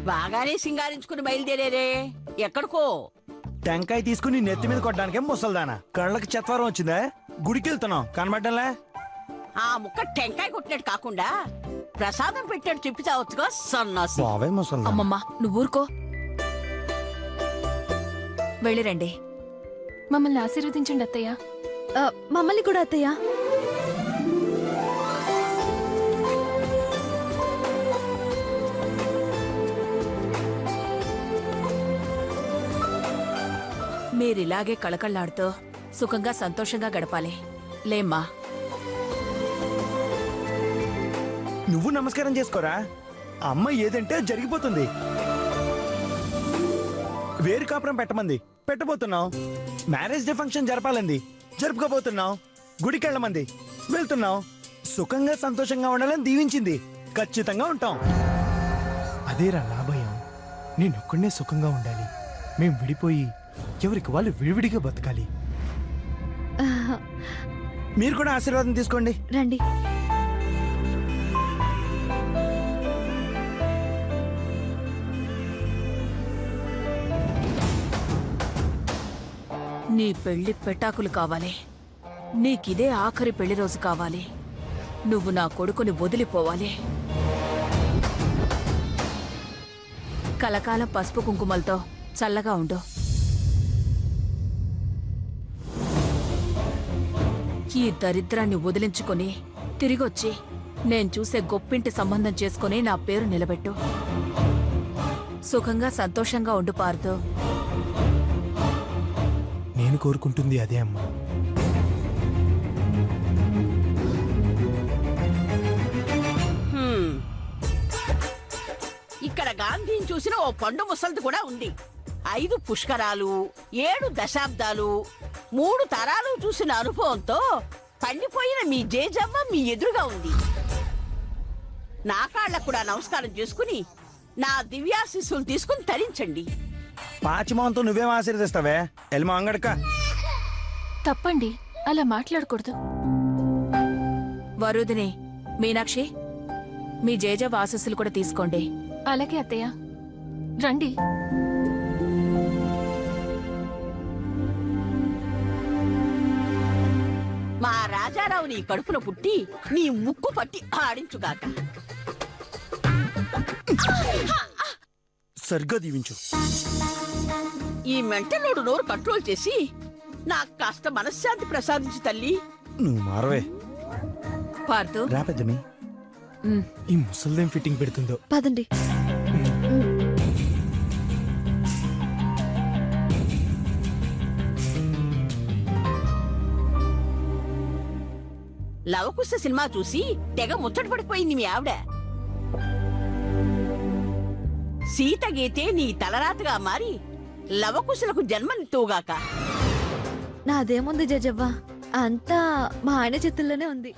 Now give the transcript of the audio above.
బాగానే సింగారించుకుని బయలుదేరేరే. ఎక్కడికో? టెంకాయ తీసుకుని నెత్తి మీద కొట్టడానికే ముసల్దానా. కళ్ళకి చెత్వరం వచ్చిందా? గుడికి వెళ్తున్నాం కనబడ్డంలే. ఆ ముక్క టెంకాయ కొట్టినట్టు కాకుండా ప్రసాదం పెట్టాడు చెప్పి చావచ్చుగా సన్నాసి. బావే ముసల్దా. అమ్మమ్మ నువ్వు ఊరుకో. వెళ్ళిరండి. మమ్మల్ని ఆశీర్వదించండి అత్తయ్య. మమ్మల్ని కూడా అత్తయ్య. మీరిలాగే కళకళ్ళాడుతూ సుఖంగా సంతోషంగా గడపాలి లేమ్మా. నువ్వు నమస్కారం చేసుకోరా. అమ్మ ఏదంటే జరిగిపోతుంది. వేరు కాపురం పెట్టమంది, పెట్టబోతున్నావు. మ్యారేజ్ డే ఫంక్షన్ జరపాలంది, జరుపుకోబోతున్నావు. గుడికి వెళ్ళమంది, వెళ్తున్నావు. సుఖంగా సంతోషంగా ఉండాలని దీవించింది, ఖచ్చితంగా ఉంటాం. అదేరా నా భయం. నేనొక్కడే సుఖంగా ఉండాలి. మేం విడిపోయి ఎవరికి వాళ్ళు విడివిడిగా బతకాలి. మీరు కూడా ఆశీర్వాదం తీసుకోండి. రండి. నీ పెళ్లి పెటాకులు కావాలి. నీకిదే ఆఖరి పెళ్లి రోజు కావాలి. నువ్వు నా కొడుకుని వదిలిపోవాలి. కలకాలం పసుపు కుంకుమలతో చల్లగా ఉండు. ఈ దరిద్రాన్ని వదిలించుకొని తిరిగొచ్చి నేను చూసే గొప్పింటి సంబంధం చేసుకుని నా పేరు నిలబెట్టు. సుఖంగా సంతోషంగా ఉండు పార్దు. నేను కోరుకుంటుంది అదే అమ్మా. ఇక్కడ గాంధీని చూసిన ఓ పండు ముసల్ది కూడా ఉంది. 5 పుష్కరాలు, 7 దశాబ్దాలు, 3 తరాలు చూసిన అనుభవంతో పండిపోయిన మీ జేజమ్మ మీ ఎదురుగా ఉంది. నా కాళ్ళకు కూడా నమస్కారం చేసుకుని నా దివ్యాశిస్సులు తీసుకుని తరించండి. పాచిమోహంతో నువ్వేం ఆశీర్వదిస్తావే? ఎల్మా అంగడక. తప్పండి, అలా మాట్లాడకూడదు. వరుదిని, మీనాక్షి, మీ జేజ ఆశీస్సులు కూడా తీసుకోండి. అలాగే అత్తయ్య, రండి. మా రాజారావు నీ కడుపున పుట్టి నీ ముక్కు పట్టి ఆడించుగాక. సరిగ్గా దీవించు. ఈ మెంటలోడు నోరు కంట్రోల్ చేసి నాకు కాస్త మనశ్శాంతి ప్రసాదించు తల్లి. నువ్వు మారవే. పార్దు రా పెద్దమి. ఈ ముసల్దేం ఫిట్టింగ్ పెడుతుందో. పదండి. లవకుశ సినిమా చూసి తెగ ముచ్చట పడిపోయింది మీ ఆవిడ. సీత గీతే నీ తలరాతగా మారి లవకుశలకు జన్మనిత్తోగాక. నాదేముంది జజవ్వ, అంతా మా ఆయన చేతుల్లోనే ఉంది.